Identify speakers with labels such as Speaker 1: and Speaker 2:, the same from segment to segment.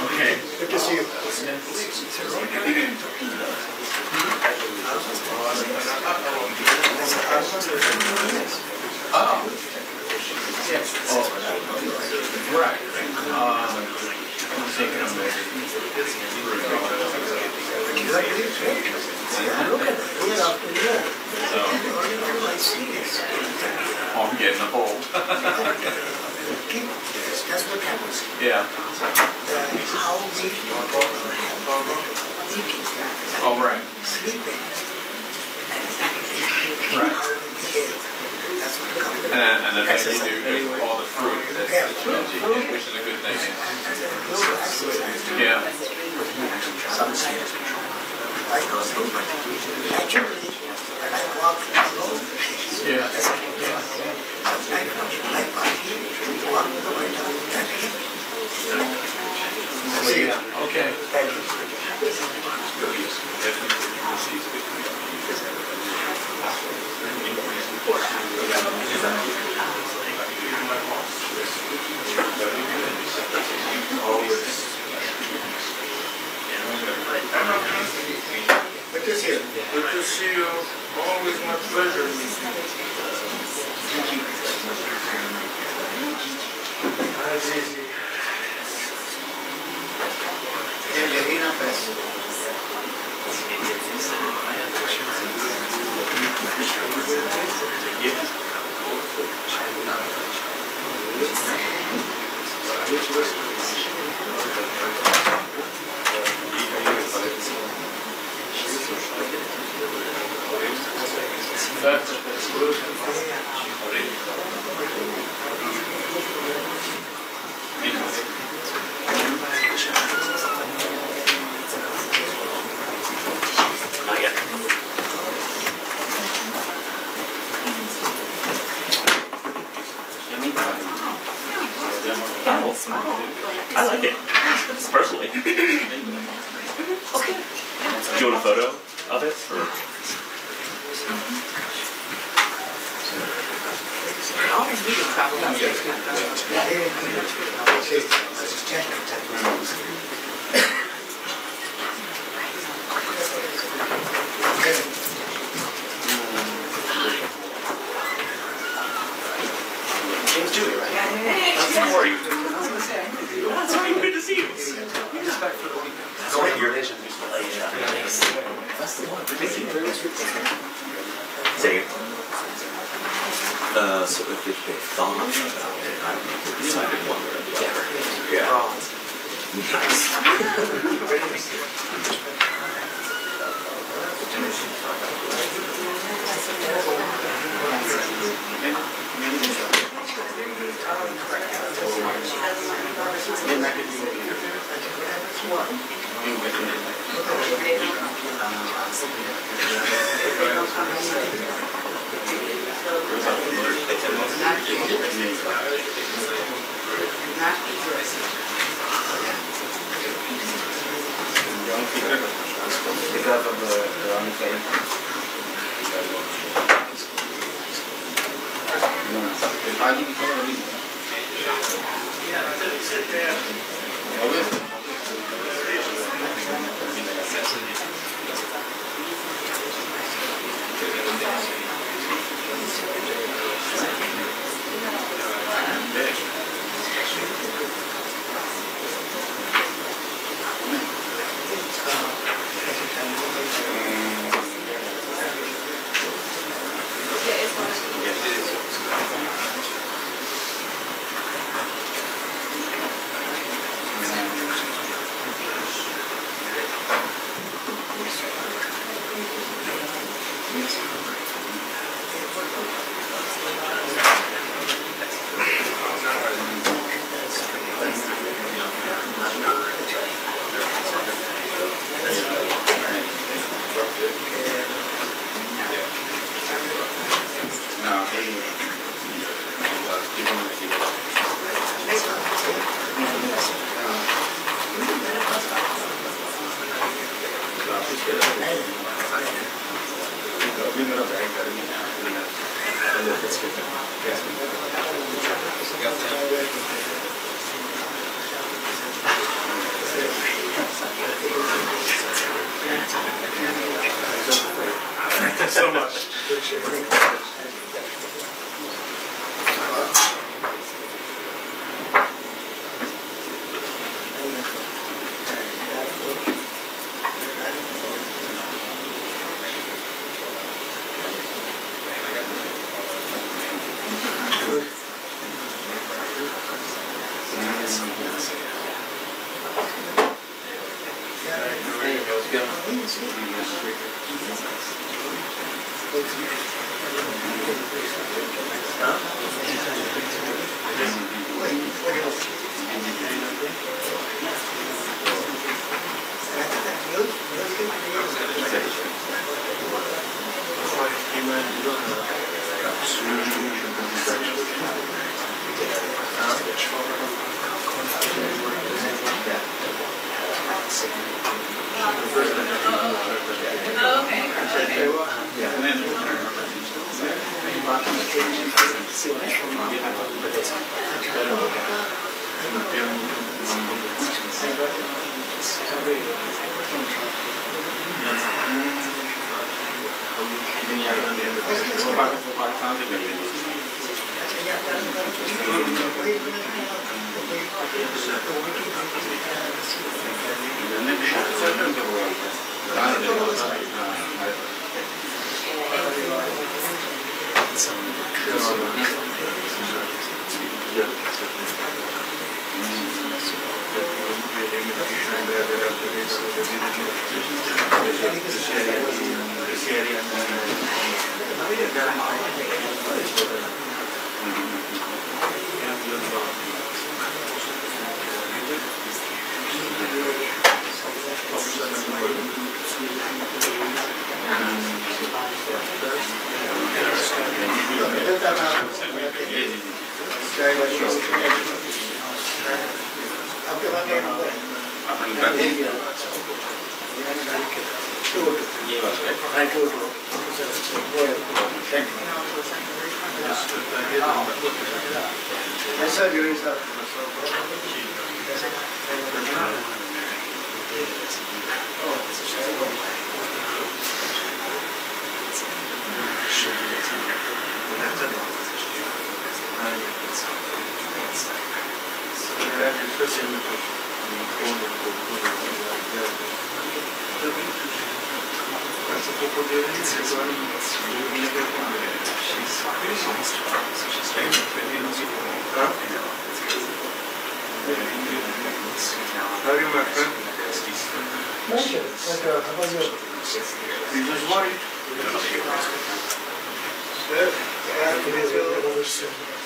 Speaker 1: Okay. Good to see you. Oh. Yes. Oh. Right. I'm thinking of it. So, I'm getting a hole.
Speaker 2: That's what happens.
Speaker 1: Yeah.
Speaker 2: How we
Speaker 1: Oh, right.
Speaker 2: sleeping.
Speaker 1: Right.
Speaker 2: That's what comes.
Speaker 1: And the thing you do is all the fruit, which is a good thing. Yeah.
Speaker 2: Sometimes I go through naturally, and I walk alone.
Speaker 1: Yeah.
Speaker 2: I body walk the way down that hill.
Speaker 1: See you. Okay.
Speaker 2: Thank you.
Speaker 3: Good to see you. Good to see you. Always my pleasure.
Speaker 4: I like it, personally. Do you want a photo of it? Or?
Speaker 3: James Dewey, right?
Speaker 4: How are you? It's really good to see you.
Speaker 3: Your vision.
Speaker 4: Say it.
Speaker 5: So if they thought about it, I decided one or the other.
Speaker 4: Yeah.
Speaker 5: Nice.
Speaker 3: So much.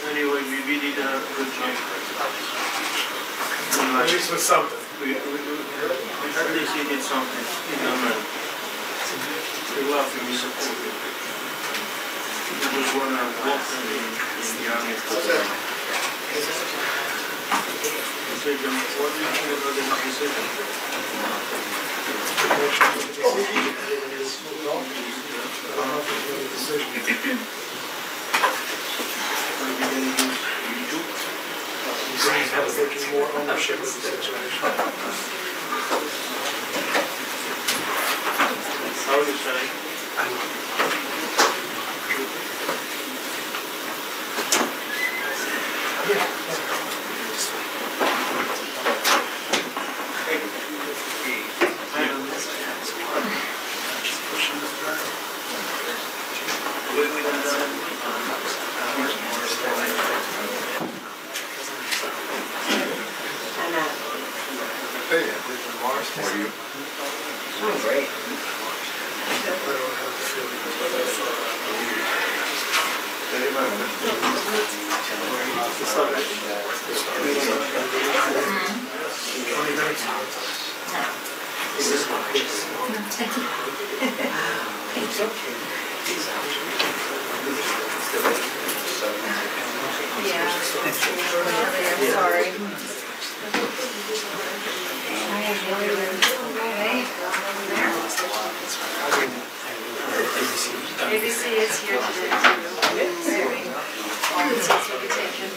Speaker 3: Anyway, we did a good job. At least with something. At least he did something. We love him, we support him. He was one of the army. Decision. What do you think about this decision?
Speaker 2: Taking more ownership of the situation.
Speaker 3: How are you saying?
Speaker 6: Sorry. ABC is here today too. All the seats will be taken.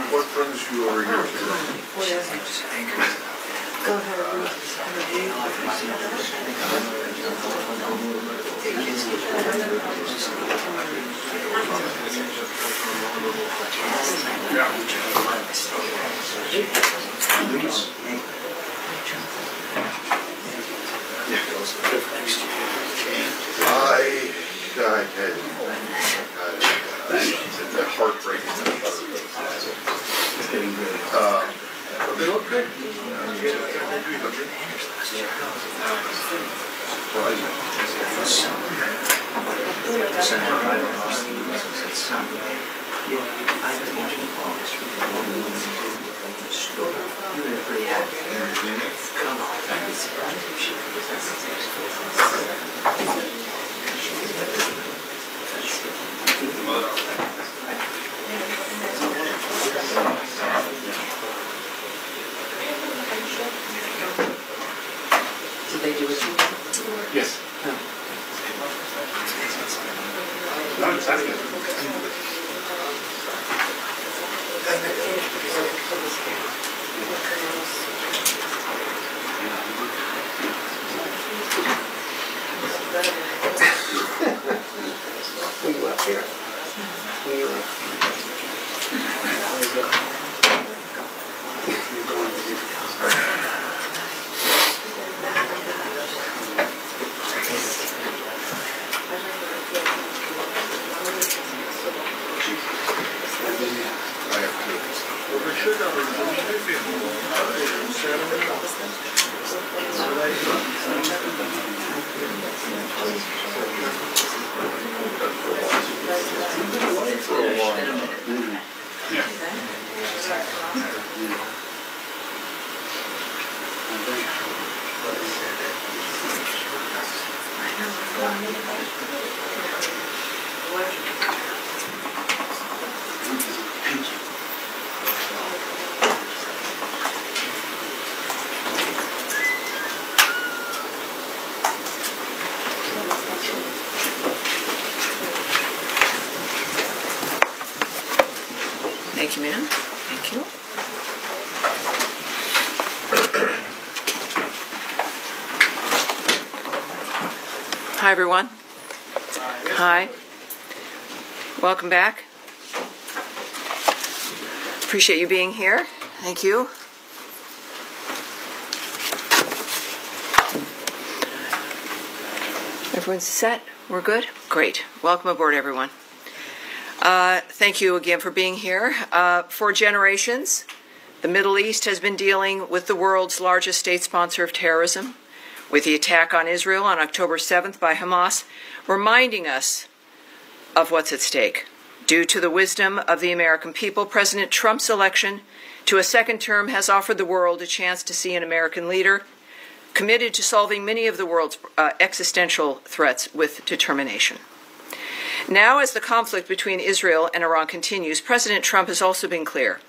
Speaker 3: What brings you over here today?
Speaker 6: Go ahead.
Speaker 3: I had the heartbreaking. They look good.
Speaker 7: Thank you, ma'am. Thank you. Hi, everyone. Hi. Welcome back. Appreciate you being here. Thank you. Everyone's set? We're good? Great. Welcome aboard, everyone. Thank you again for being here. For generations, the Middle East has been dealing with the world's largest state sponsor of terrorism, with the attack on Israel on October 7th by Hamas, reminding us of what's at stake. Due to the wisdom of the American people, President Trump's election to a second term has offered the world a chance to see an American leader committed to solving many of the world's existential threats with determination. Now, as the conflict between Israel and Iran continues, President Trump has also been clear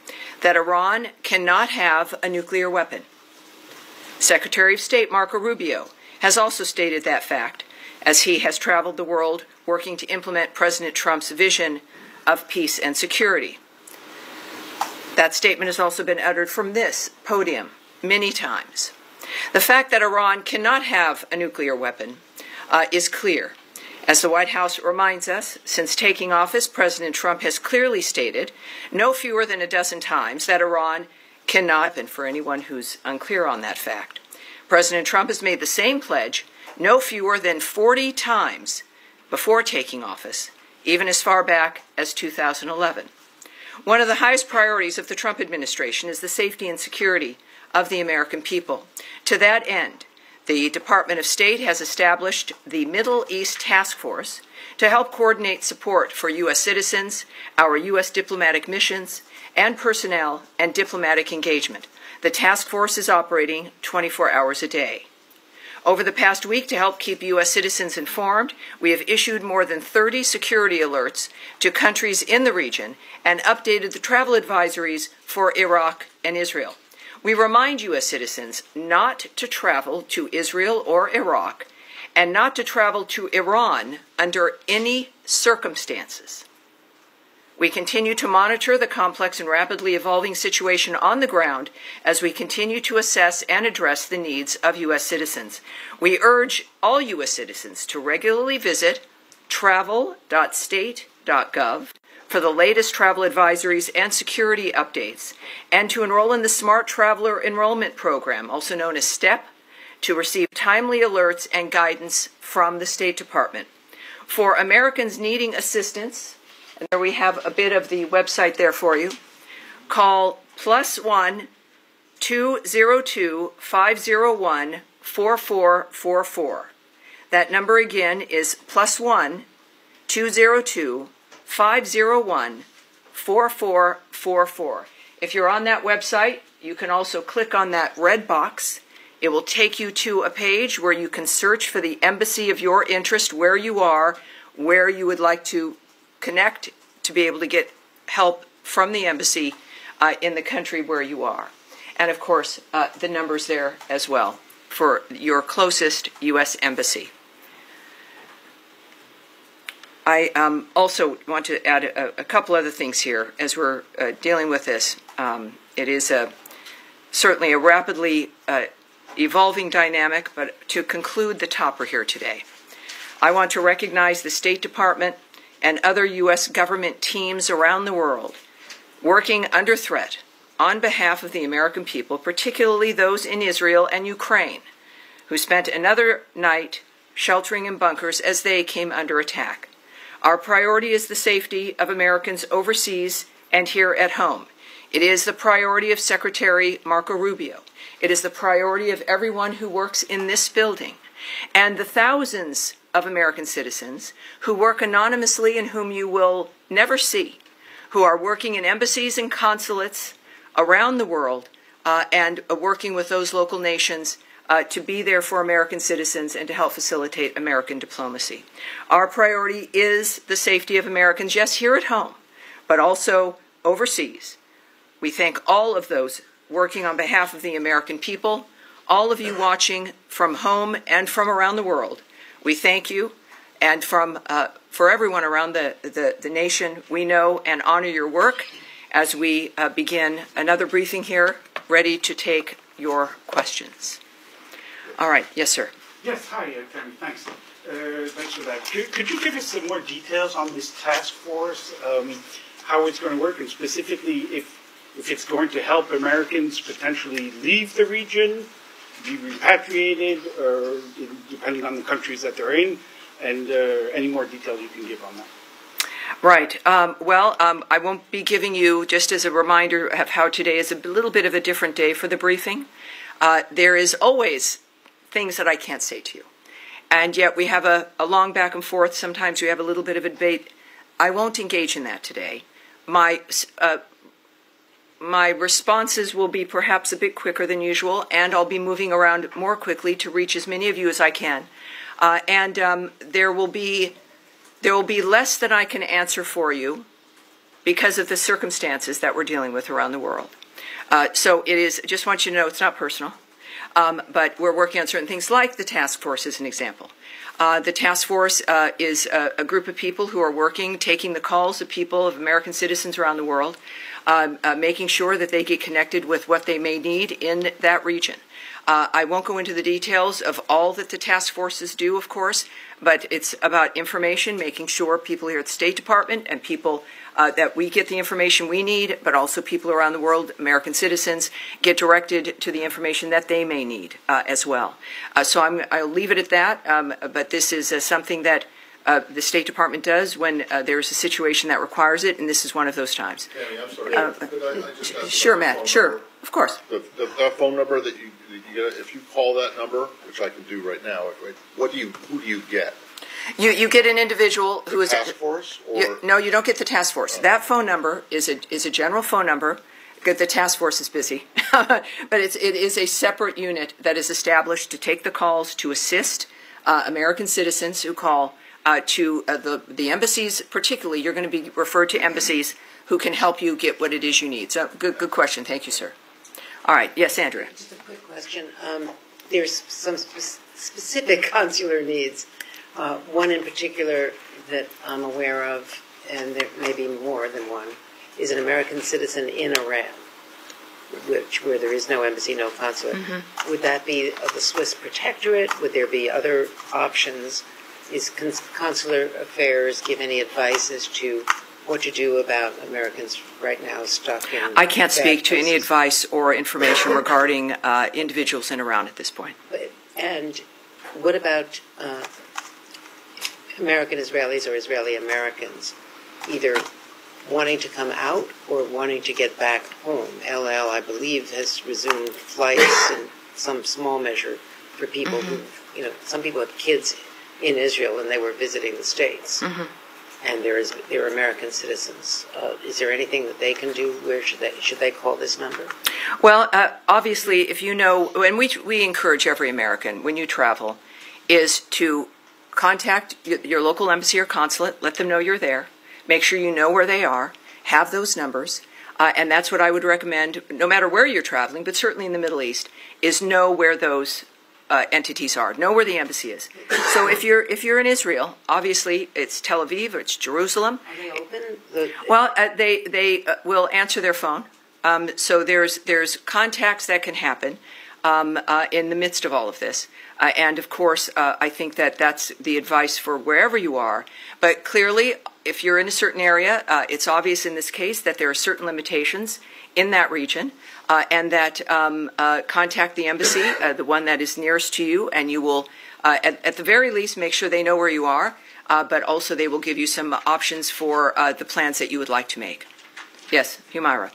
Speaker 7: that Iran cannot have a nuclear weapon. Secretary of State Marco Rubio has also stated that fact, as he has traveled the world working to implement President Trump's vision of peace and security. That statement has also been uttered from this podium many times. The fact that Iran cannot have a nuclear weapon is clear. As the White House reminds us, since taking office, President Trump has clearly stated no fewer than a dozen times that Iran cannot, and for anyone who's unclear on that fact, President Trump has made the same pledge no fewer than 40 times before taking office, even as far back as 2011. One of the highest priorities of the Trump administration is the safety and security of the American people. To that end, the Department of State has established the Middle East Task Force to help coordinate support for U.S. citizens, our U.S. diplomatic missions, and personnel and diplomatic engagement. The task force is operating 24 hours a day. Over the past week, to help keep U.S. citizens informed, we have issued more than 30 security alerts to countries in the region and updated the travel advisories for Iraq and Israel. We remind U.S. citizens not to travel to Israel or Iraq and not to travel to Iran under any circumstances. We continue to monitor the complex and rapidly evolving situation on the ground as we continue to assess and address the needs of U.S. citizens. We urge all U.S. citizens to regularly visit travel.state.gov for the latest travel advisories and security updates, and to enroll in the Smart Traveler Enrollment Program, also known as STEP, to receive timely alerts and guidance from the State Department. For Americans needing assistance, and there we have a bit of the website there for you, call +1 202 501 4444. That number again is +1 202 501 4444. If you're on that website, you can also click on that red box. It will take you to a page where you can search for the embassy of your interest, where you are, where you would like to connect to be able to get help from the embassy in the country where you are. And of course, the number's there as well for your closest U.S. embassy. I also want to add a couple other things here as we're dealing with this. It is certainly a rapidly evolving dynamic, but to conclude the topper here today, I want to recognize the State Department and other U.S. government teams around the world working under threat on behalf of the American people, particularly those in Israel and Ukraine, who spent another night sheltering in bunkers as they came under attack. Our priority is the safety of Americans overseas and here at home. It is the priority of Secretary Marco Rubio. It is the priority of everyone who works in this building, and the thousands of American citizens who work anonymously and whom you will never see, who are working in embassies and consulates around the world and working with those local nations to be there for American citizens and to help facilitate American diplomacy. Our priority is the safety of Americans, yes, here at home, but also overseas. We thank all of those working on behalf of the American people, all of you watching from home and from around the world. We thank you, and for everyone around the nation, we know and honor your work as we begin another briefing here, ready to take your questions. All right, yes, sir.
Speaker 4: Yes, hi, Tammy, thanks. Thanks for that. Could you give us some more details on this task force, how it's going to work, and specifically if it's going to help Americans potentially leave the region, be repatriated, or depending on the countries that they're in, and any more details you can give on that?
Speaker 7: Right. I won't be giving you, just as a reminder of how today is a little bit of a different day for the briefing. There is always things that I can't say to you. And yet we have a long back and forth. Sometimes we have a little bit of a debate. I won't engage in that today. My responses will be perhaps a bit quicker than usual, and I'll be moving around more quickly to reach as many of you as I can. There will be less than I can answer for you because of the circumstances that we're dealing with around the world. So it is, just want you to know, it's not personal, but we're working on certain things like the task force as an example. The task force is a group of people who are working, taking the calls of people, of American citizens around the world, making sure that they get connected with what they may need in that region. I won't go into the details of all that the task forces do, of course, but it's about information, making sure people here at the State Department and people that we get the information we need, but also people around the world, American citizens, get directed to the information that they may need as well. So I'll leave it at that, but this is something that the State Department does when there's a situation that requires it, and this is one of those times.
Speaker 8: Tammy, I'm sorry. Could I just ask
Speaker 7: Sure,
Speaker 8: about
Speaker 7: Matt. Sure, of course.
Speaker 8: The phone number that you get, if you call that number, which I can do right now, who do you get?
Speaker 7: You get an individual who is
Speaker 8: task force, or
Speaker 7: no, you don't get the task force. That phone number is a general phone number. The task force is busy, but it is a separate unit that is established to take the calls to assist American citizens who call to the embassies. Particularly, you're going to be referred to embassies who can help you get what it is you need. So good question. Thank you, sir. All right. Yes, Andrea.
Speaker 9: Just a quick question. There's some specific consular needs. One in particular that I'm aware of, and there may be more than one, is an American citizen in Iran, where there is no embassy, no consulate. Mm-hmm. Would that be of the Swiss protectorate? Would there be other options? Is consular affairs give any advice as to what to do about Americans right now stuck in?
Speaker 7: I can't speak to any advice or information regarding individuals in Iran at this point.
Speaker 9: And what about American Israelis or Israeli Americans either wanting to come out or wanting to get back home? El Al, I believe, has resumed flights in some small measure for people who, some people have kids in Israel and they were visiting the States. Mm-hmm. And they're American citizens. Is there anything that they can do? Where should they call this number?
Speaker 7: Well, obviously, if you know, and we encourage every American when you travel, is to contact your local embassy or consulate. Let them know you're there. Make sure you know where they are. Have those numbers, and that's what I would recommend. No matter where you're traveling, but certainly in the Middle East, is know where those entities are. Know where the embassy is. So if you're in Israel, obviously it's Tel Aviv or it's Jerusalem.
Speaker 9: Are they open?
Speaker 7: Well, they will answer their phone. So there's contacts that can happen in the midst of all of this. And of course, I think that's the advice for wherever you are. But clearly, if you're in a certain area, it's obvious in this case that there are certain limitations in that region, and that contact the embassy, the one that is nearest to you, and you will, at the very least, make sure they know where you are, but also they will give you some options for the plans that you would like to make. Yes, Humaira.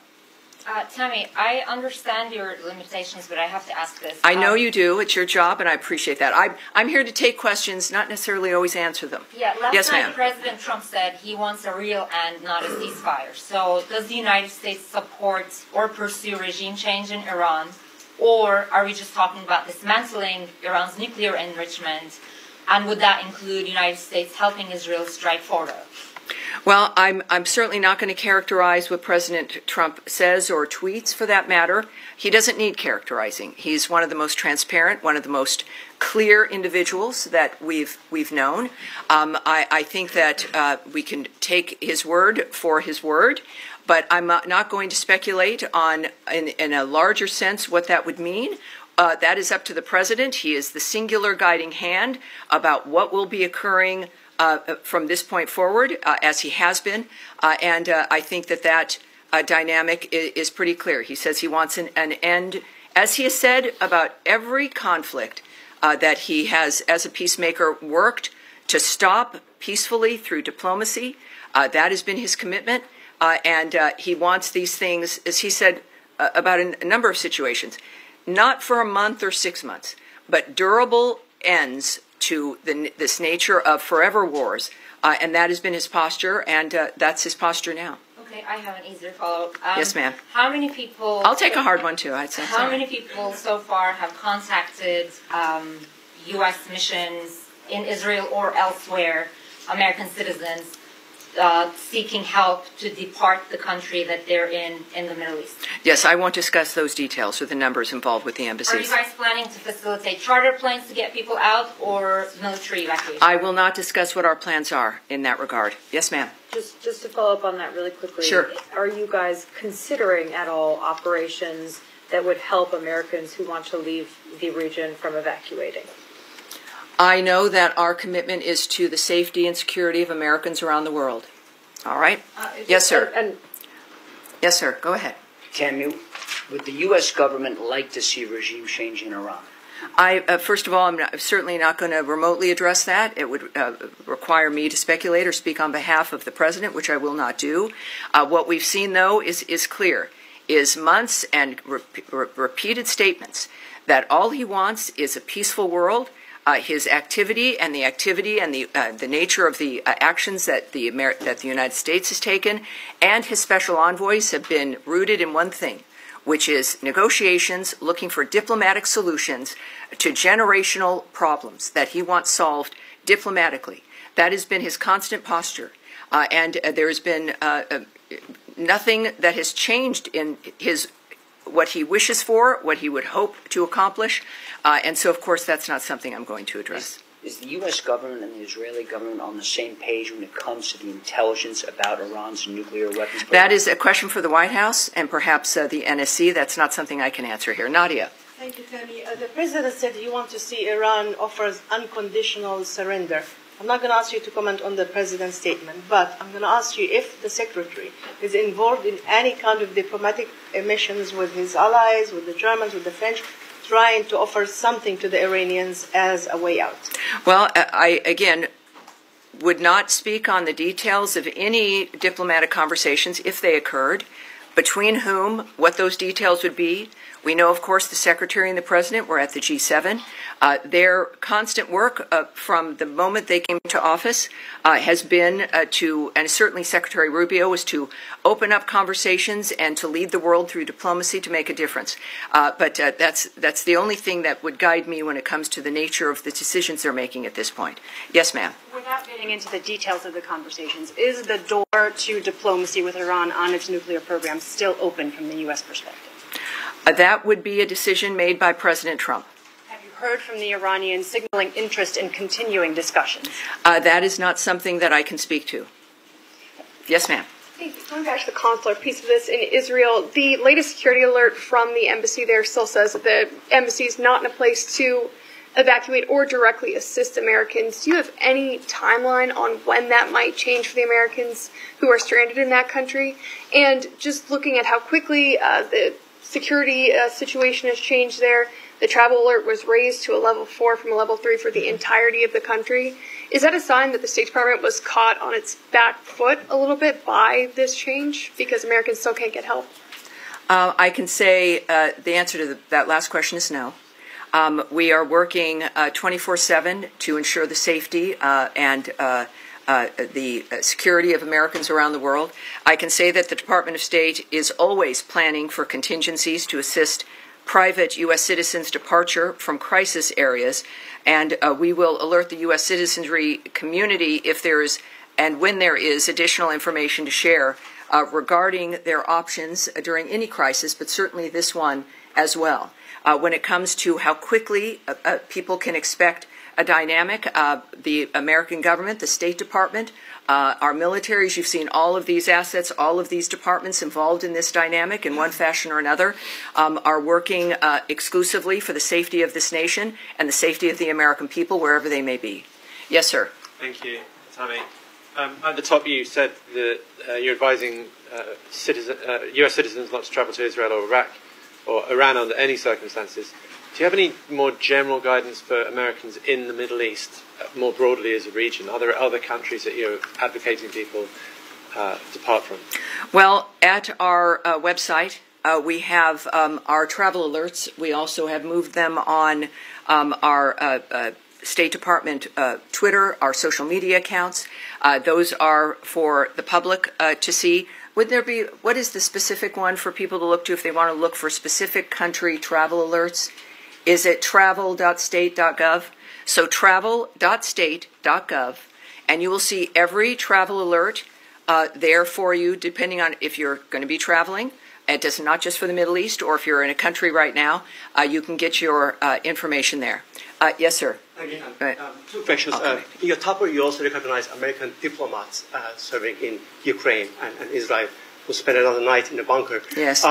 Speaker 10: Tammy, I understand your limitations, but I have to ask this.
Speaker 7: I know you do. It's your job, and I appreciate that. I'm here to take questions, not necessarily always answer them.
Speaker 10: Yeah, last
Speaker 7: Yes,
Speaker 10: night
Speaker 7: ma'am.
Speaker 10: President Trump said he wants a real end, not a ceasefire. So does the United States support or pursue regime change in Iran? Or are we just talking about dismantling Iran's nuclear enrichment? And would that include the United States helping Israel strike Fordo?
Speaker 7: Well, I'm certainly not going to characterize what President Trump says or tweets, for that matter. He doesn't need characterizing. He's one of the most transparent, one of the most clear individuals that we've known. I think that we can take his word for his word, but I'm not going to speculate on, in a larger sense, what that would mean. That is up to the president. He is the singular guiding hand about what will be occurring from this point forward, as he has been, and I think that dynamic is pretty clear. He says he wants an end, as he has said about every conflict that he has, as a peacemaker, worked to stop peacefully through diplomacy. That has been his commitment, and he wants these things, as he said about a number of situations, not for a month or 6 months, but durable ends to this nature of forever wars, and that has been his posture, and that's his posture now.
Speaker 10: Okay, I have an easier follow-up.
Speaker 7: Yes, ma'am.
Speaker 10: How many people...
Speaker 7: I'll take a hard one, too. I'd say.
Speaker 10: How many people so far have contacted U.S. missions in Israel or elsewhere, American citizens, seeking help to depart the country that they're in the Middle East?
Speaker 7: Yes, I won't discuss those details or the numbers involved with the embassies.
Speaker 10: Are you guys planning to facilitate charter planes to get people out or military evacuation?
Speaker 7: I will not discuss what our plans are in that regard. Yes, ma'am.
Speaker 11: Just to follow up on that really quickly.
Speaker 7: Sure.
Speaker 11: Are you guys considering at all operations that would help Americans who want to leave the region from evacuating?
Speaker 7: I know that our commitment is to the safety and security of Americans around the world. All right? Yes, sir. Yes, sir. Go ahead.
Speaker 12: Tammy, would the U.S. government like to see regime change in Iran?
Speaker 7: First of all, I'm certainly not going to remotely address that. It would require me to speculate or speak on behalf of the president, which I will not do. What we've seen, though, is clear, is months and repeated statements that all he wants is a peaceful world. His activity and the nature of the actions that the United States has taken and his special envoys have been rooted in one thing, which is negotiations, looking for diplomatic solutions to generational problems that he wants solved diplomatically. That has been his constant posture, and there has been nothing that has changed in what he wishes for, what he would hope to accomplish, and so, of course, that's not something I'm going to address.
Speaker 12: Is the U.S. government and the Israeli government on the same page when it comes to the intelligence about Iran's nuclear weapons program?
Speaker 7: That is a question for the White House and perhaps the NSC. That's not something I can answer here. Nadia.
Speaker 13: Thank you, Tammy. The president said he wants to see Iran offers unconditional surrender. I'm not going to ask you to comment on the president's statement, but I'm going to ask you if the secretary is involved in any kind of diplomatic missions with his allies, with the Germans, with the French, trying to offer something to the Iranians as a way out.
Speaker 7: Well, I, again, would not speak on the details of any diplomatic conversations, if they occurred, between whom, what those details would be. We know, of course, the Secretary and the President were at the G7. Their constant work from the moment they came to office has been and certainly Secretary Rubio, was to open up conversations and to lead the world through diplomacy to make a difference. But that's the only thing that would guide me when it comes to the nature of the decisions they're making at this point. Yes, ma'am.
Speaker 14: Without getting into the details of the conversations, is the door to diplomacy with Iran on its nuclear program still open from the U.S. perspective?
Speaker 7: That would be a decision made by President Trump.
Speaker 14: Have you heard from the Iranians signaling interest in continuing discussions?
Speaker 7: That is not something that I can speak to. Yes, ma'am.
Speaker 15: Going back to the consular piece of this in Israel, the latest security alert from the embassy there still says that the embassy is not in a place to evacuate or directly assist Americans. Do you have any timeline on when that might change for the Americans who are stranded in that country? And just looking at how quickly the security situation has changed there, the travel alert was raised to a level 4 from a level 3 for the entirety of the country. Is that a sign that the State Department was caught on its back foot a little bit by this change because Americans still can't get help?
Speaker 7: I can say the answer to that last question is no. We are working 24/7 to ensure the safety and the security of Americans around the world. I can say that the Department of State is always planning for contingencies to assist private U.S. citizens' departure from crisis areas, and we will alert the U.S. citizenry community if there is and when there is additional information to share regarding their options during any crisis, but certainly this one as well. When it comes to how quickly people can expect a dynamic, the American government, the State Department, our militaries, you've seen all of these assets, all of these departments involved in this dynamic in one fashion or another, are working exclusively for the safety of this nation and the safety of the American people, wherever they may be. Yes, sir.
Speaker 16: Thank you, Tammy. At the top, you said that you're advising U.S. citizens not to travel to Israel or Iraq or Iran under any circumstances. Do you have any more general guidance for Americans in the Middle East, more broadly as a region? Are there other countries that you're advocating people depart from?
Speaker 7: Well, at our website, we have our travel alerts. We also have moved them on our State Department Twitter, our social media accounts. Those are for the public to see. Would there be, what is the specific one for people to look to if they want to look for specific country travel alerts? Is it travel.state.gov? So travel.state.gov, and you will see every travel alert there for you, depending on if you're going to be traveling. It does not just for the Middle East, or if you're in a country right now, you can get your information there. Yes, sir.
Speaker 17: Again, two questions. In your topic, you also recognize American diplomats serving in Ukraine and Israel who spent another night in a bunker.
Speaker 7: Yes.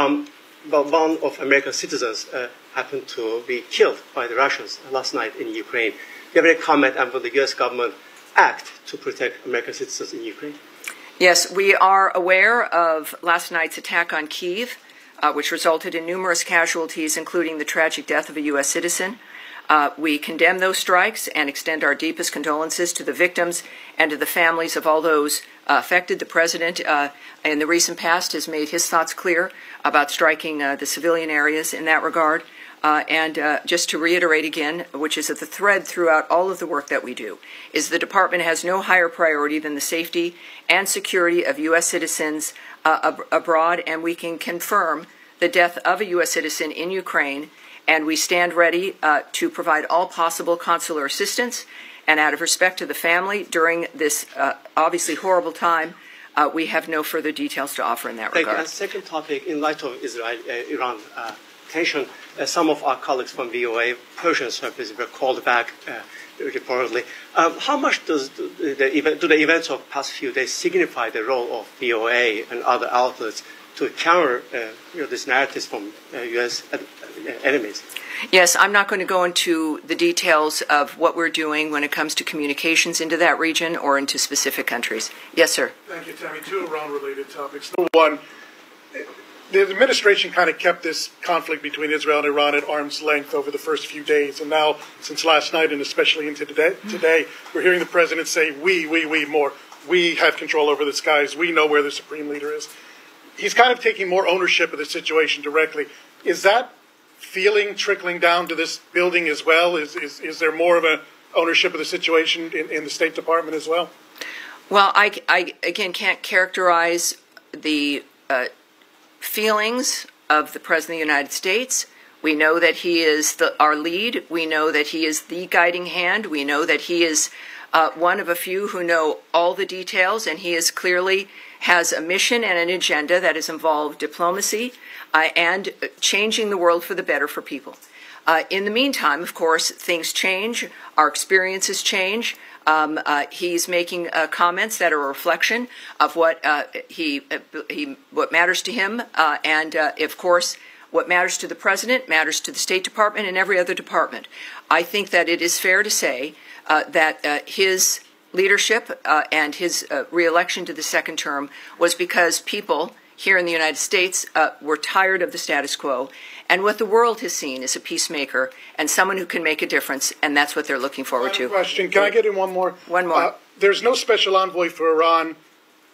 Speaker 17: But one of American citizens happened to be killed by the Russians last night in Ukraine. Do you have any comment on will the U.S. government act to protect American citizens in Ukraine?
Speaker 7: Yes, we are aware of last night's attack on Kyiv, which resulted in numerous casualties, including the tragic death of a U.S. citizen. We condemn those strikes and extend our deepest condolences to the victims and to the families of all those affected. The President, in the recent past, has made his thoughts clear about striking the civilian areas in that regard. And just to reiterate again, which is at the thread throughout all of the work that we do, is the Department has no higher priority than the safety and security of U.S. citizens abroad, and we can confirm the death of a U.S. citizen in Ukraine, and we stand ready to provide all possible consular assistance. And out of respect to the family during this obviously horrible time, we have no further details to offer in that regard.
Speaker 17: And second topic, in light of Israel-Iran tension, some of our colleagues from VOA Persian service were called back reportedly. How much do the events of the past few days signify the role of VOA and other outlets to counter these narratives from U.S. enemies?
Speaker 7: Yes, I'm not going to go into the details of what we're doing when it comes to communications into that region or into specific countries. Yes, sir.
Speaker 2: Thank you, Tammy. Two Iran-related topics. Number one, the administration kind of kept this conflict between Israel and Iran at arm's length over the first few days. And now, since last night and especially into today, we're hearing the president say, we more. We have control over the skies. We know where the supreme leader is. He's kind of taking more ownership of the situation directly. Is that feeling trickling down to this building as well? Is there more of an ownership of the situation in the State Department as well?
Speaker 7: Well, I again can't characterize the feelings of the President of the United States. We know that he is our lead. We know that he is the guiding hand. We know that he is one of a few who know all the details, and he is clearly has a mission and an agenda that has involved diplomacy and changing the world for the better for people. In the meantime, of course, things change. Our experiences change. He's making comments that are a reflection of what what matters to him, and of course, what matters to the President matters to the State Department and every other department. I think that it is fair to say that his leadership and his re-election to the second term was because people here in the United States were tired of the status quo, and what the world has seen is a peacemaker and someone who can make a difference, and that's what they're looking forward to.
Speaker 2: Question. Can I get in one more?
Speaker 7: One more.
Speaker 2: There's no special envoy for Iran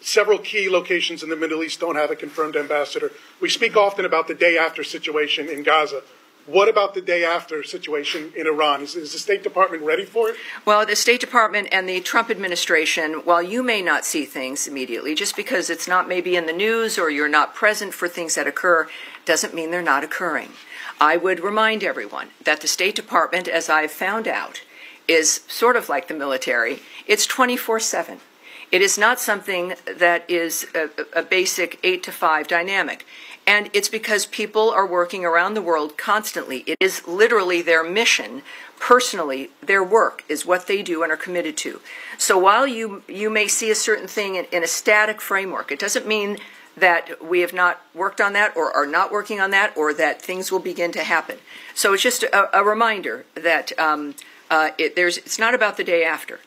Speaker 2: several key locations in the Middle East don't have a confirmed ambassador. We speak often about the day after situation in Gaza. What about the day after situation in Iran? Is the State Department ready for it?
Speaker 7: Well, the State Department and the Trump administration, while you may not see things immediately, just because it's not maybe in the news or you're not present for things that occur, doesn't mean they're not occurring. I would remind everyone that the State Department, as I've found out, is sort of like the military. It's 24/7. It is not something that is a basic 8 to 5 dynamic. And it's because people are working around the world constantly. It is literally their mission. Personally, their work is what they do and are committed to. So while you may see a certain thing in a static framework, it doesn't mean that we have not worked on that or are not working on that or that things will begin to happen. So it's just a reminder that it's not about the day after.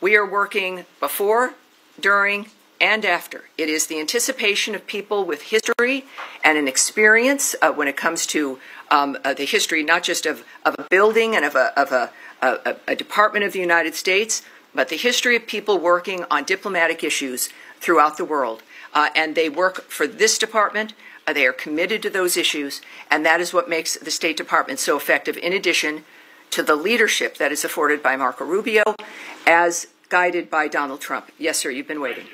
Speaker 7: We are working before, during, and after. It is the anticipation of people with history and an experience when it comes to the history, not just of a building and of a department of the United States, but the history of people working on diplomatic issues throughout the world. And they work for this department. They are committed to those issues, and that is what makes the State Department so effective, in addition to the leadership that is afforded by Marco Rubio, as guided by Donald Trump. Yes, sir, you've been waiting.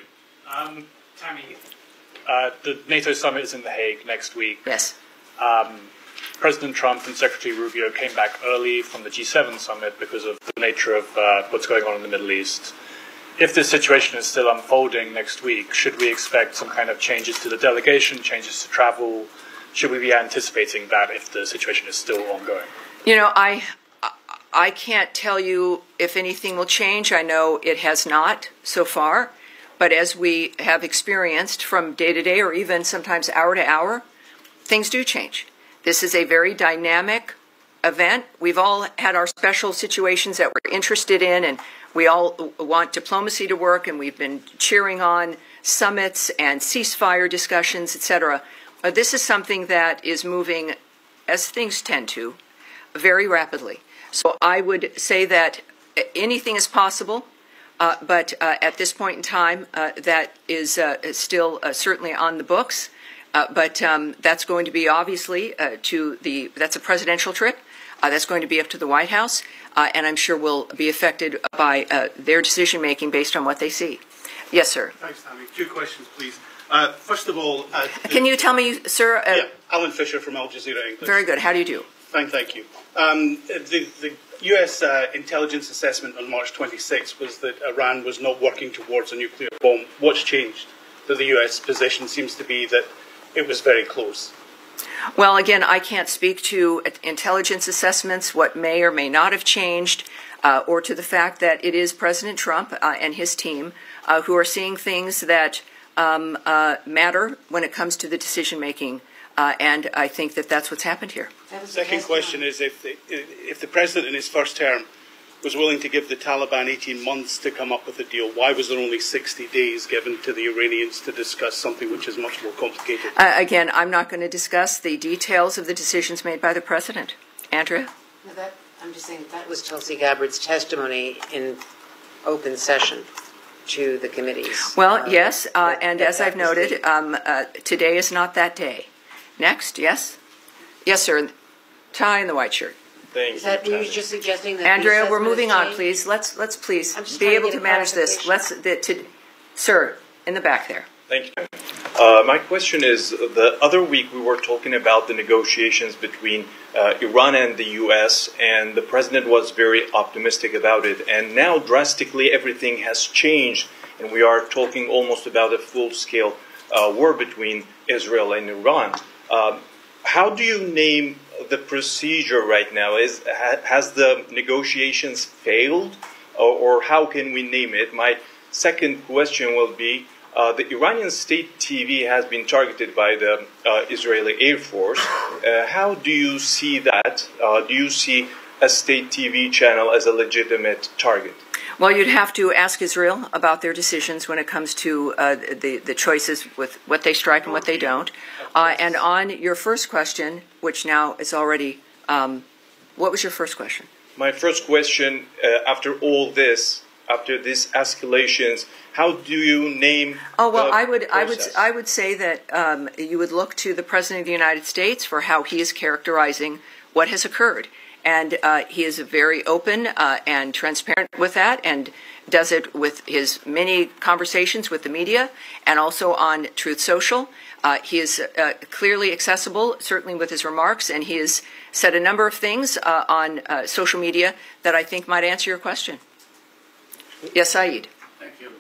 Speaker 18: Tammy, the NATO summit is in The Hague next week.
Speaker 7: Yes.
Speaker 18: President Trump and Secretary Rubio came back early from the G7 summit because of the nature of what's going on in the Middle East. If this situation is still unfolding next week, should we expect some kind of changes to the delegation, changes to travel? Should we be anticipating that if the situation is still ongoing?
Speaker 7: You know, I can't tell you if anything will change. I know it has not so far. But as we have experienced from day to day or even sometimes hour to hour, things do change. This is a very dynamic event. We've all had our special situations that we're interested in, and we all want diplomacy to work, and we've been cheering on summits and ceasefire discussions, etc. This is something that is moving, as things tend to, very rapidly. So I would say that anything is possible. But at this point in time, that is still certainly on the books. But that's going to be obviously that's a presidential trip. That's going to be up to the White House, and I'm sure will be affected by their decision making based on what they see. Yes, sir.
Speaker 4: Thanks, Tammy. 2 questions, please. First of all,
Speaker 7: can you tell me, sir?
Speaker 4: Yeah, Alan Fisher from Al Jazeera English.
Speaker 7: Very good. How do you do?
Speaker 4: Fine, thank you. The U.S. intelligence assessment on March 26 was that Iran was not working towards a nuclear bomb. What's changed? That the U.S. position seems to be that it was very close.
Speaker 7: Well, again, I can't speak to intelligence assessments, what may or may not have changed, or to the fact that it is President Trump and his team who are seeing things that matter when it comes to the decision-making. And I think that that's what's happened here.
Speaker 4: Second question is, if the president in his first term was willing to give the Taliban 18 months to come up with a deal, why was there only 60 days given to the Iranians to discuss something which is much more complicated?
Speaker 7: Again, I'm not going to discuss the details of the decisions made by the president. Andrea?
Speaker 9: No, I'm just saying that was Tulsi Gabbard's testimony in open session to the committees.
Speaker 7: Well, yes, and as I've noted, today is not that day. Next, yes? Yes, sir. Tie in the white shirt.
Speaker 9: Is that, were you just suggesting that
Speaker 7: Andrea, we're moving on, please. Let's please be able to manage this. Sir, in the back there.
Speaker 19: Thank you. My question is, the other week we were talking about the negotiations between Iran and the U.S., and the president was very optimistic about it. And now drastically everything has changed, and we are talking almost about a full-scale war between Israel and Iran. How do you name the procedure right now? Has the negotiations failed, or how can we name it? My second question will be, the Iranian state TV has been targeted by the Israeli Air Force. How do you see that? Do you see a state TV channel as a legitimate target?
Speaker 7: Well, you'd have to ask Israel about their decisions when it comes to the choices with what they strike and what they don't. And on your first question, which now is already, what was your first question?
Speaker 19: My first question, after all this, after these escalations, how do you name?
Speaker 7: Oh well,
Speaker 19: the
Speaker 7: I would say that you would look to the President of the United States for how he is characterizing what has occurred, and he is very open and transparent with that, and does it with his many conversations with the media and also on Truth Social. He is clearly accessible, certainly with his remarks, and he has said a number of things on social media that I think might answer your question. Yes, Saeed.
Speaker 4: Thank you.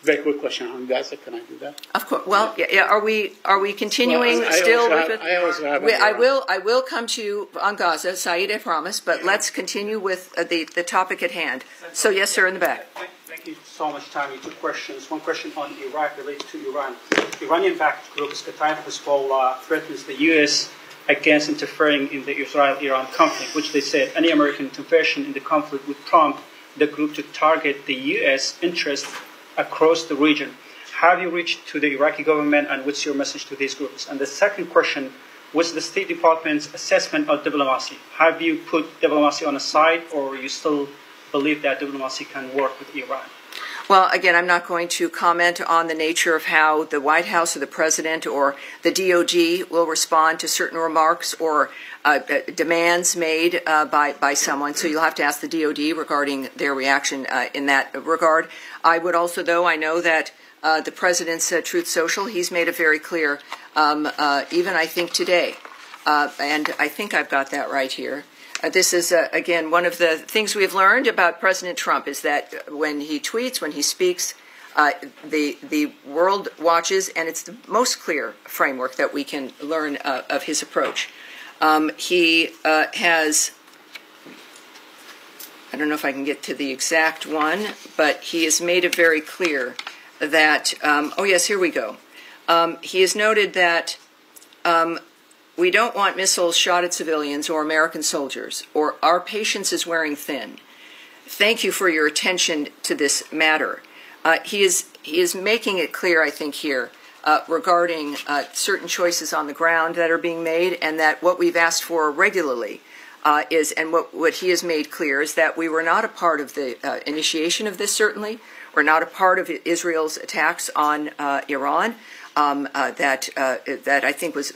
Speaker 4: Very quick question on Gaza. Can I do that?
Speaker 7: Of course. Well, yeah. Are we continuing
Speaker 4: well,
Speaker 7: still?
Speaker 4: I
Speaker 7: will come to you on Gaza, Saeed, I promise. But let's continue with the topic at hand. So, yes, sir, in the back.
Speaker 4: Thank you so much, Tommy. Two questions. One question on Iraq related to Iran. Iranian-backed group Qatar Hezbollah threatens the U.S. against interfering in the Israel-Iran conflict, which they said any American intervention in the conflict would prompt the group to target the U.S. interests across the region. How have you reached to the Iraqi government, and what's your message to these groups? And the second question was the State Department's assessment of diplomacy. Have you put diplomacy on a side, or you still believe that diplomacy can work with Iran?
Speaker 7: Well, again, I'm not going to comment on the nature of how the White House or the President or the DOD will respond to certain remarks or demands made by someone. So you'll have to ask the DOD regarding their reaction in that regard. I would also, though, I know that the President's Truth Social, he's made it very clear, even I think today, and I think I've got that right here. This is, again, one of the things we've learned about President Trump is that when he tweets, when he speaks, the world watches, and it's the most clear framework that we can learn of his approach. He has, I don't know if I can get to the exact one, but he has made it very clear that, oh yes, here we go. He has noted that we don't want missiles shot at civilians or American soldiers, or our patience is wearing thin. Thank you for your attention to this matter. He is making it clear, I think, here regarding certain choices on the ground that are being made, and that what we've asked for regularly is, and what he has made clear is that we were not a part of the initiation of this, certainly. We're not a part of Israel's attacks on Iran. That I think was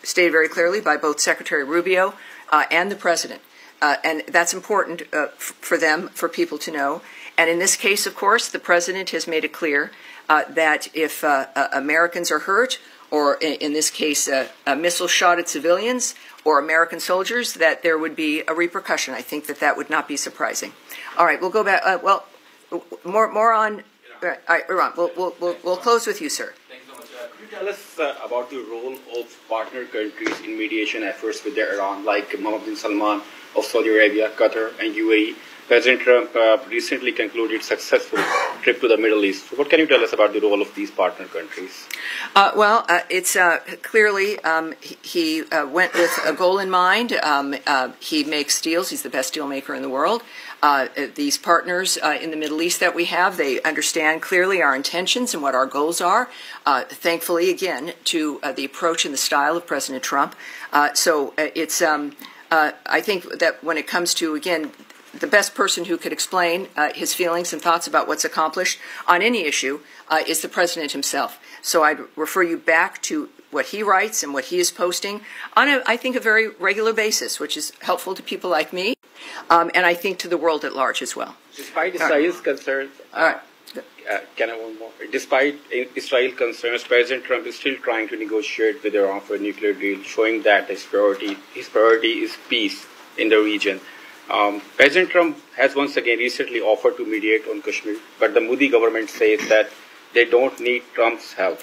Speaker 7: stated very clearly by both Secretary Rubio and the President. And that's important for them, for people to know. And in this case, of course, the President has made it clear that if Americans are hurt, or in this case, a missile shot at civilians or American soldiers, that there would be a repercussion. I think that would not be surprising. All right, we'll go back. Well, more on Iran. We'll close with you, sir.
Speaker 20: Could you tell us about the role of partner countries in mediation efforts with Iran, like Mohammed bin Salman of Saudi Arabia, Qatar, and UAE? President Trump recently concluded a successful trip to the Middle East. So what can you tell us about the role of these partner countries?
Speaker 7: Well, it's clearly he went with a goal in mind. He makes deals. He's the best deal maker in the world. These partners in the Middle East that we have, they understand clearly our intentions and what our goals are. Thankfully, again, to the approach and the style of President Trump. So it's, I think that when it comes to, again, the best person who could explain his feelings and thoughts about what's accomplished on any issue is the President himself. So I'd refer you back to what he writes and what he is posting on, I think, a very regular basis, which is helpful to people like me, and I think to the world at large as well.
Speaker 20: Despite Israel's concerns, can I one more? Despite Israel's concerns, President Trump is still trying to negotiate with Iran for a nuclear deal, showing that his priority is peace in the region. President Trump has once again recently offered to mediate on Kashmir, but the Modi government says that they don't need Trump's help.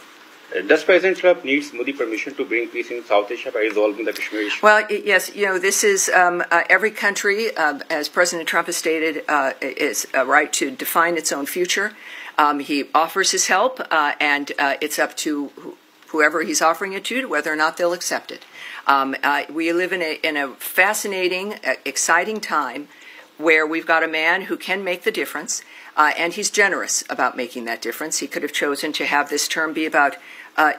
Speaker 20: Does President Trump need Modi permission to bring peace in South Asia by resolving the Kashmir issue?
Speaker 7: Well, yes, this is every country, as President Trump has stated, is a right to define its own future. He offers his help, and it's up to whoever he's offering it to whether or not they'll accept it. We live in a fascinating, exciting time where we've got a man who can make the difference, and he's generous about making that difference. He could have chosen to have this term be about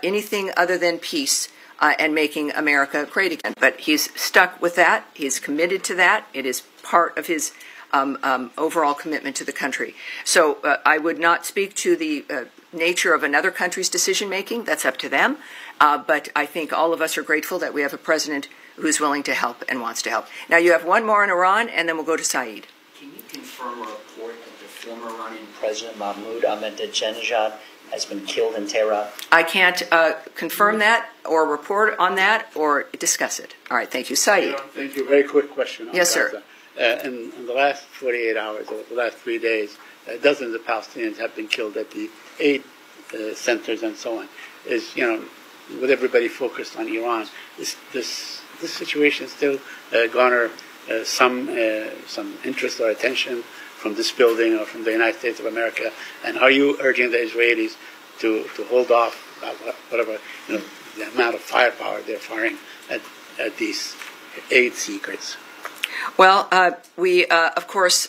Speaker 7: anything other than peace and making America great again. But he's stuck with that. He's committed to that. It is part of his overall commitment to the country. So I would not speak to the nature of another country's decision-making. That's up to them. But I think all of us are grateful that we have a president who's willing to help and wants to help. Now, you have one more in Iran, and then we'll go to Saeed.
Speaker 12: Can you confirm a report that the former Iranian President Mahmoud Ahmadinejad has been killed in Tehran?
Speaker 7: I can't confirm that or report on that or discuss it. All right, thank you. Saeed.
Speaker 21: Thank you. Very quick question.
Speaker 7: Yes, sir.
Speaker 21: In the last 48 hours, or the last 3 days, dozens of Palestinians have been killed at the aid centers and so on. Is, with everybody focused on Iran, this situation still garner some interest or attention from this building or from the United States of America? And are you urging the Israelis to hold off whatever the amount of firepower they're firing at these aid seekers?
Speaker 7: Well, we of course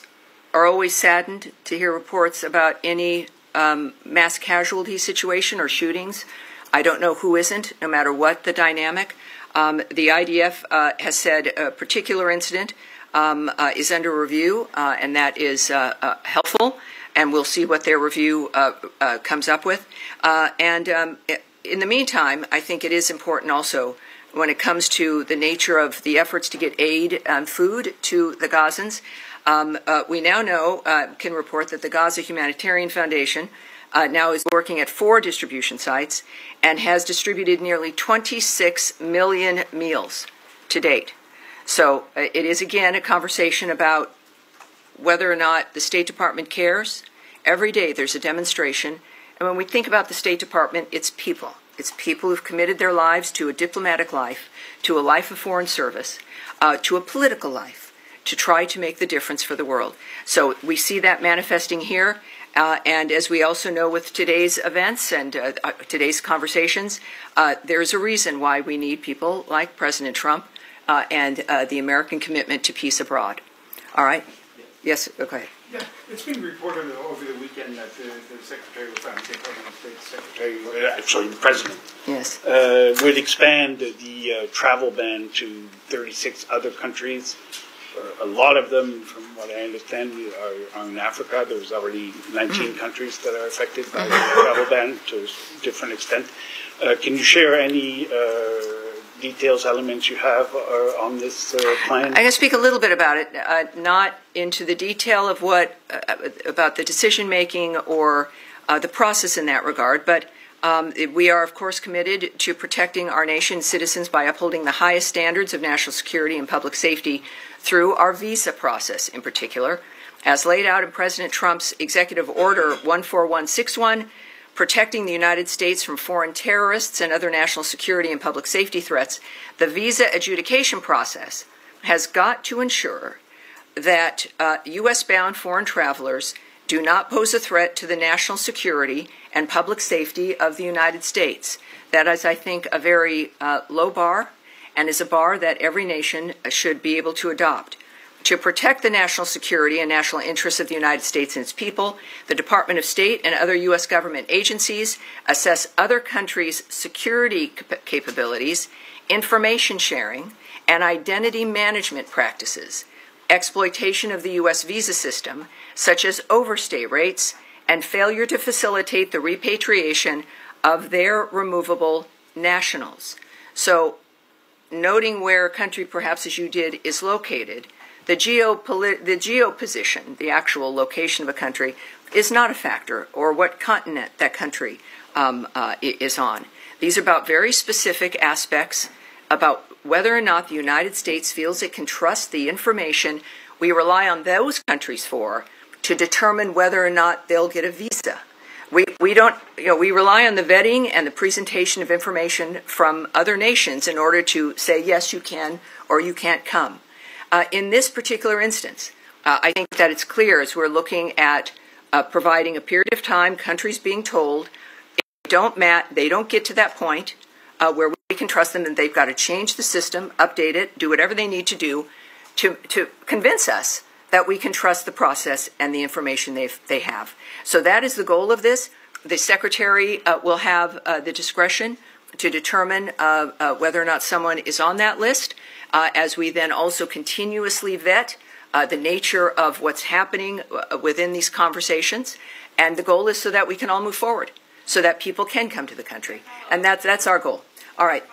Speaker 7: are always saddened to hear reports about any mass casualty situation or shootings. I don't know who isn't, no matter what the dynamic. The IDF has said a particular incident is under review, and that is helpful, and we'll see what their review comes up with. And in the meantime, I think it is important also when it comes to the nature of the efforts to get aid and food to the Gazans. We now know, can report that the Gaza Humanitarian Foundation now is working at 4 distribution sites and has distributed nearly 26 million meals to date. So it is, again, a conversation about whether or not the State Department cares. Every day there's a demonstration. And when we think about the State Department, it's people. It's people who've committed their lives to a diplomatic life, to a life of foreign service, to a political life, to try to make the difference for the world. So we see that manifesting here. And as we also know with today's events and today's conversations, there's a reason why we need people like President Trump and the American commitment to peace abroad. All right? Yes, go ahead.
Speaker 4: Yeah, it's been reported over the weekend that the Secretary of State Secretary, actually the President,
Speaker 7: yes,
Speaker 4: would expand the travel ban to 36 other countries. A lot of them, from what I understand, are in Africa. There's already 19 countries that are affected by the travel ban to a different extent. Can you share any details, elements you have on this plan?
Speaker 7: I'm going to speak a little bit about it, not into the detail of what about the decision making or the process in that regard, but we are, of course, committed to protecting our nation's citizens by upholding the highest standards of national security and public safety through our visa process in particular, as laid out in President Trump's Executive Order 14161, protecting the United States from foreign terrorists and other national security and public safety threats. The visa adjudication process has got to ensure that U.S.-bound foreign travelers do not pose a threat to the national security and public safety of the United States. That is, I think, a very low bar, and is a bar that every nation should be able to adopt. To protect the national security and national interests of the United States and its people, the Department of State and other U.S. government agencies assess other countries' security capabilities, information sharing, and identity management practices, exploitation of the U.S. visa system, such as overstay rates, and failure to facilitate the repatriation of their removable nationals. So, noting where a country, perhaps as you did, is located, the geo-position, the actual location of a country, is not a factor, or what continent that country is on. These are about very specific aspects about whether or not the United States feels it can trust the information we rely on those countries for to determine whether or not they'll get a visa. We don't, we rely on the vetting and the presentation of information from other nations in order to say, yes, you can, or you can't come. In this particular instance, I think that it's clear as we're looking at providing a period of time, countries being told, if they don't get to that point where we can trust them, and they've got to change the system, update it, do whatever they need to do to convince us that we can trust the process and the information they have. So that is the goal of this. The Secretary will have the discretion to determine whether or not someone is on that list, as we then also continuously vet the nature of what's happening within these conversations, and the goal is so that we can all move forward, so that people can come to the country, and that's our goal. All right.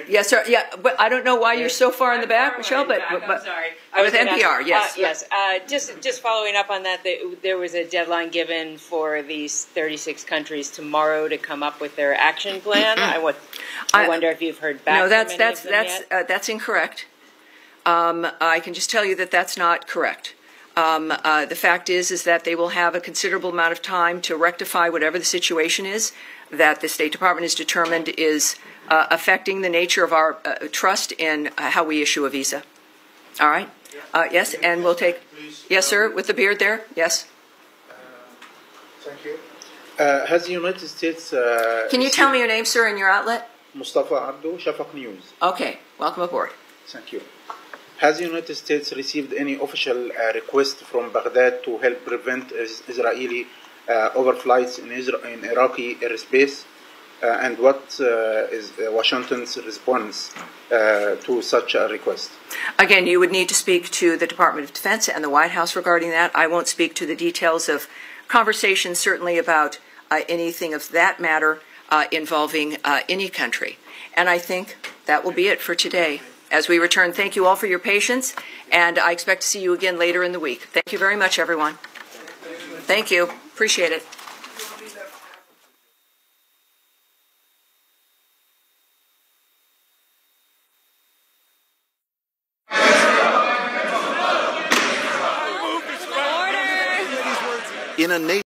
Speaker 7: Yes, sir. Yeah, but I don't know why you're so far in the back, Michelle. But
Speaker 1: I'm sorry.
Speaker 7: With NPR, yes.
Speaker 1: Yes. Just following up on that, there was a deadline given for these 36 countries tomorrow to come up with their action plan. I wonder if you've heard back.
Speaker 7: No, that's incorrect. I can just tell you that that's not correct. The fact is that they will have a considerable amount of time to rectify whatever the situation is that the State Department has determined is affecting the nature of our trust in how we issue a visa. All right? Yes, and we'll take... Yes, sir, with the beard there? Yes.
Speaker 22: Thank you. Has the United States...
Speaker 7: Can you tell me your name, sir, and your outlet?
Speaker 22: Mustafa Abdo, Shafaq News.
Speaker 7: Okay, welcome aboard.
Speaker 22: Thank you. Has the United States received any official request from Baghdad to help prevent Israeli overflights in Iraqi airspace? And what is Washington's response to such a request?
Speaker 7: Again, you would need to speak to the Department of Defense and the White House regarding that. I won't speak to the details of conversations, certainly about anything of that matter involving any country. And I think that will be it for today. As we return, thank you all for your patience, and I expect to see you again later in the week. Thank you very much, everyone. Thank you. Appreciate it.
Speaker 8: In a nation